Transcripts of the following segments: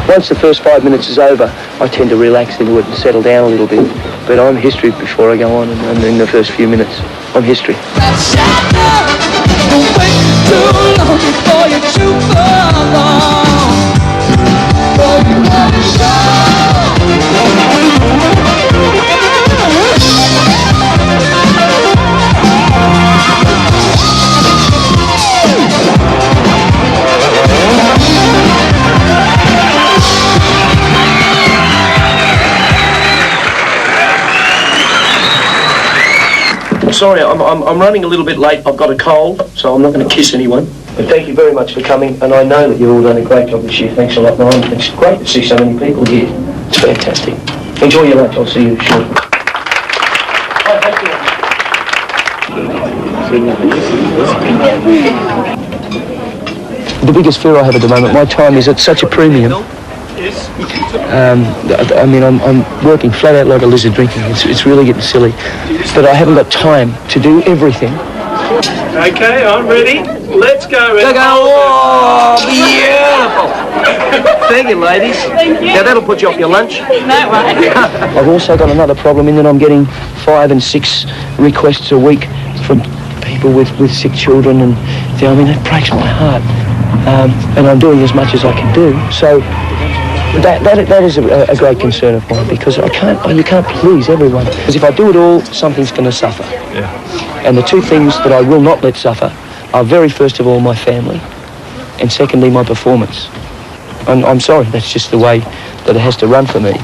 Once the first 5 minutes is over, I tend to relax into it and settle down a little bit. But I'm history before I go on, and in the first few minutes, I'm history. Sorry, I'm running a little bit late. I've got a cold, so I'm not going to kiss anyone. But thank you very much for coming, and I know that you've all done a great job this year. Thanks a lot, Ryan. It's great to see so many people here. It's fantastic. Enjoy your lunch. I'll see you shortly. The biggest fear I have at the moment, my time is at such a premium. I mean, I'm working flat out like a lizard drinking. It's really getting silly. But I haven't got time to do everything. Okay, I'm ready. Let's go. Oh, beautiful. Thank you, ladies. Thank you. Now, that'll put you off your lunch. No way. I've also got another problem in that I'm getting 5 and 6 requests a week from people with sick children, and I mean, that breaks my heart. And I'm doing as much as I can do. So that is a great concern of mine, because you can't please everyone. Because if I do it all, something's going to suffer. Yeah. And the two things that I will not let suffer are, very first of all, my family, and secondly, my performance. I'm sorry, that's just the way that it has to run for me.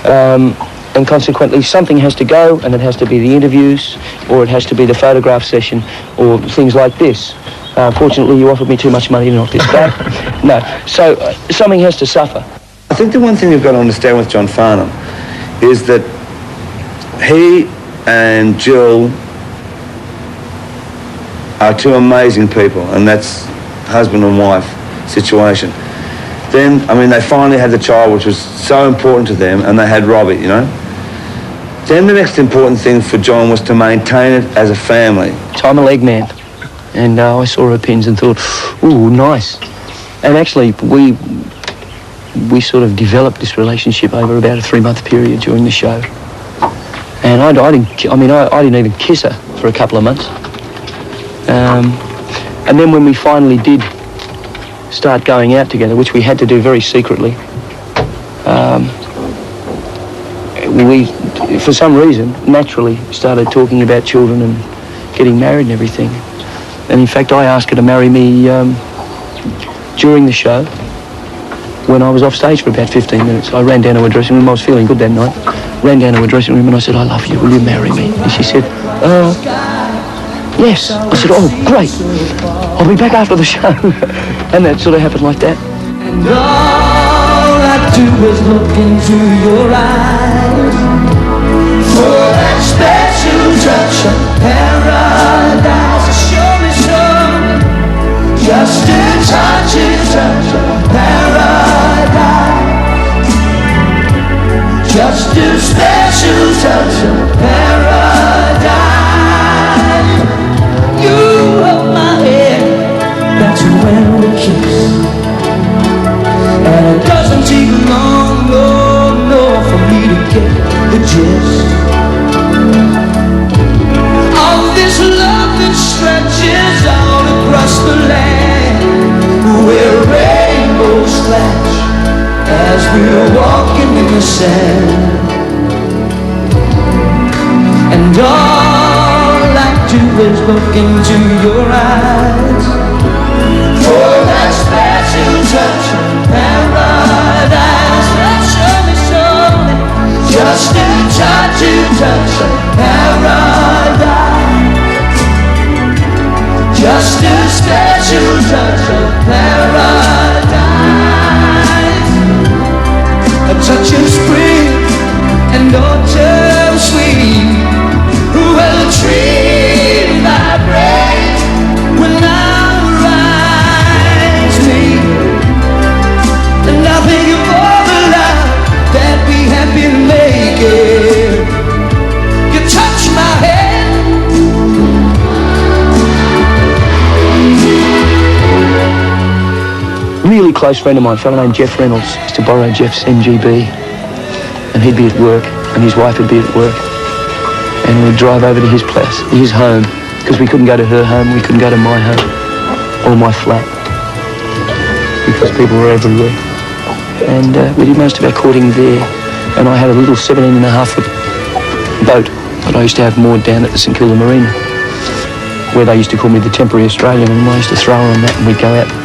And consequently, something has to go, and it has to be the interviews, or it has to be the photograph session, or things like this. Fortunately, you offered me too much money to knock this back. No, so something has to suffer. I think the one thing you've got to understand with John Farnham is that he and Jill are two amazing people, and that's husband and wife situation. Then, I mean, they finally had the child, which was so important to them, and they had Robbie, you know. Then the next important thing for John was to maintain it as a family. So I'm a leg man, and I saw her pins and thought, ooh, nice. And actually, we sort of developed this relationship over about a 3-month period during the show. And I didn't even kiss her for a couple of months. And then when we finally did start going out together, which we had to do very secretly, we, for some reason, naturally started talking about children and getting married and everything. And in fact, I asked her to marry me during the show, when I was off stage for about 15 minutes. I ran down to her dressing room. I was feeling good that night. Ran down to her dressing room and I said, I love you. Will you marry me? And she said, yes. I said, oh, great. I'll be back after the show. And that sort of happened like that. And all I do is look into your eyes for that special touch of paradise. Show me some, just a touch of paradise. Just a special touch of paradise. You hold my head, that's when we kiss. And it doesn't take long, no, for me to get the gist of this love that stretches out across the land, where rainbows flash as we're walking in the sand. And all I do is look into your eyes for that special touch of paradise. Show me something, just a touch of paradise. Just a special touch of paradise. A touch of spring and autumn sweet, where the trees vibrate when our eyes meet. And I think of all the love that we have been making. You touch my head, really close friend of mine, a fellow named Jeff Reynolds, used to borrow Jeff's MGB, and he'd be at work, and his wife would be at work, and we'd drive over to his place, his home, because we couldn't go to her home, we couldn't go to my home, or my flat, because people were everywhere. And we did most of our courting there, and I had a little 17.5-foot boat that I used to have moored down at the St Kilda Marina, where they used to call me the temporary Australian, and I used to throw her on that, and we'd go out and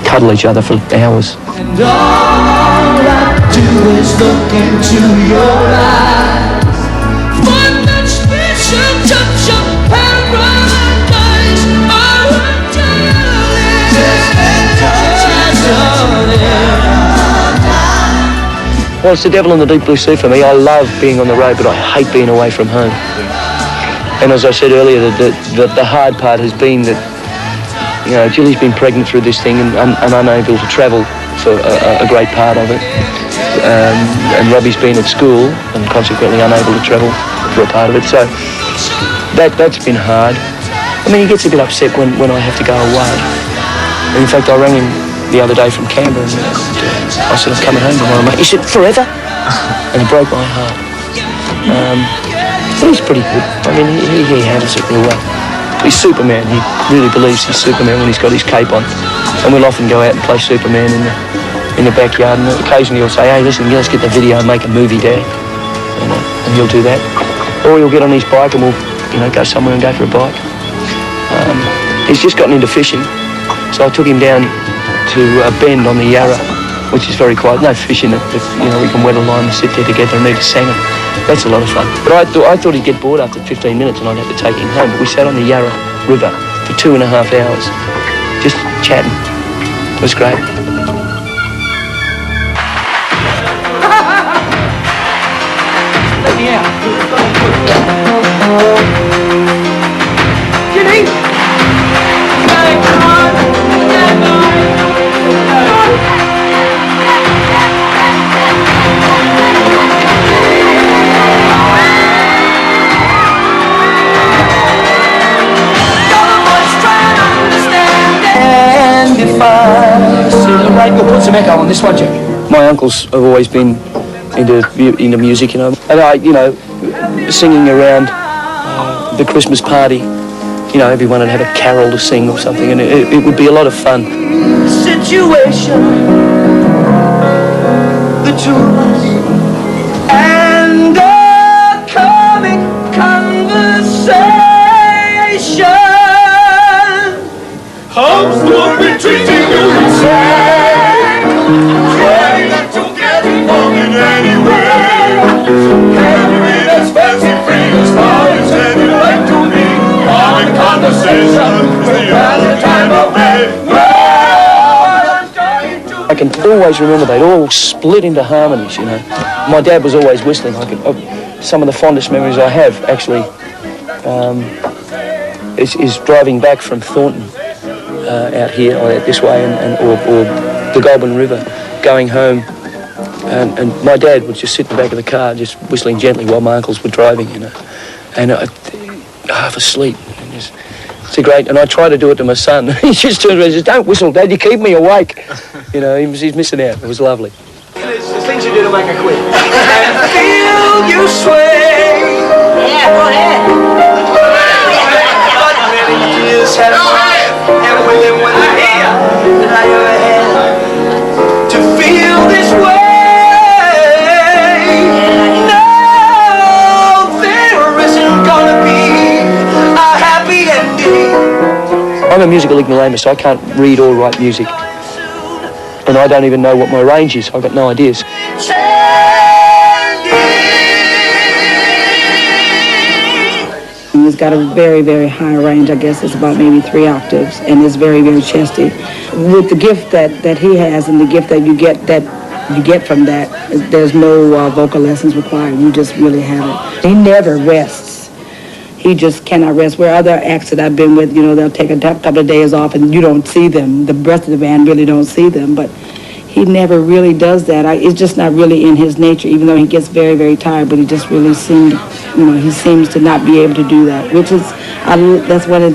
cuddle each other for hours. And all I do is look into your eyes. One that spits a touch of paradise. Oh, darling. Well, it's the devil in the deep blue sea for me. I love being on the road, but I hate being away from home. And as I said earlier, the hard part has been that, you know, Jilly's been pregnant through this thing and unable to travel for a great part of it. And Robbie's been at school and consequently unable to travel for a part of it. So that's been hard. I mean, he gets a bit upset when I have to go away. And in fact, I rang him the other day from Canberra and I said, I'm coming home tomorrow, mate. He said, forever? And it broke my heart. But he's pretty good. I mean, he handles it real well. He's Superman. He really believes he's Superman when he's got his cape on. And we'll often go out and play Superman in the backyard. And occasionally he'll say, hey, listen, let's get the video and make a movie, Dad. And he'll do that. Or he'll get on his bike and we'll, you know, go somewhere and go for a bike. He's just gotten into fishing. So I took him down to a bend on the Yarra, which is very quiet. No fish in it, but, you know, we can wet a line and sit there together and eat a salmon. That's a lot of fun. But I thought he'd get bored after 15 minutes and I'd have to take him home. But we sat on the Yarra River for 2.5 hours, just chatting. It was great. Let me out. Jimmy! Come on! Right, we'll put some echo on this one, Jack. My uncles have always been into music, you know, and I, you know, singing around the Christmas party, you know, everyone would have a carol to sing or something, and it would be a lot of fun. Situation, the two of us, and a comic conversation. Hopes will be treating you the same. Trying not to get involved in any way. Can you read as fancy free as far as any like to me? Comic conversation is the only time of day. I can always remember they'd all split into harmonies, you know. My dad was always whistling. Some of the fondest memories I have, actually, is driving back from Thornton out here, or this way, or the Goulburn River, going home, and my dad would just sit in the back of the car, just whistling gently while my uncles were driving, you know, and half asleep. It's a great, and I try to do it to my son. He just turns around and says, "Don't whistle, Dad, you keep me awake." You know, he's missing out. It was lovely. It's the things you do to make her quit. And feel you sway. Yeah, go ahead. Many years have passed, and with them when I hear that I ever had to feel this way. No, there isn't gonna be a happy ending. I'm a musical ignoramus, so I can't read or write music. And I don't even know what my range is. I've got no ideas. He's got a very, very high range. I guess it's about maybe 3 octaves, and it's very, very chesty. With the gift that he has and the gift that you get from that, there's no vocal lessons required. You just really have it. He never rests. He just cannot rest. Where other acts that I've been with, you know, they'll take a couple of days off and you don't see them. The rest of the band really don't see them, but he never really does that. It's just not really in his nature, even though he gets very, very tired, but he just really seems, you know, he seems to not be able to do that, which is, that's one of the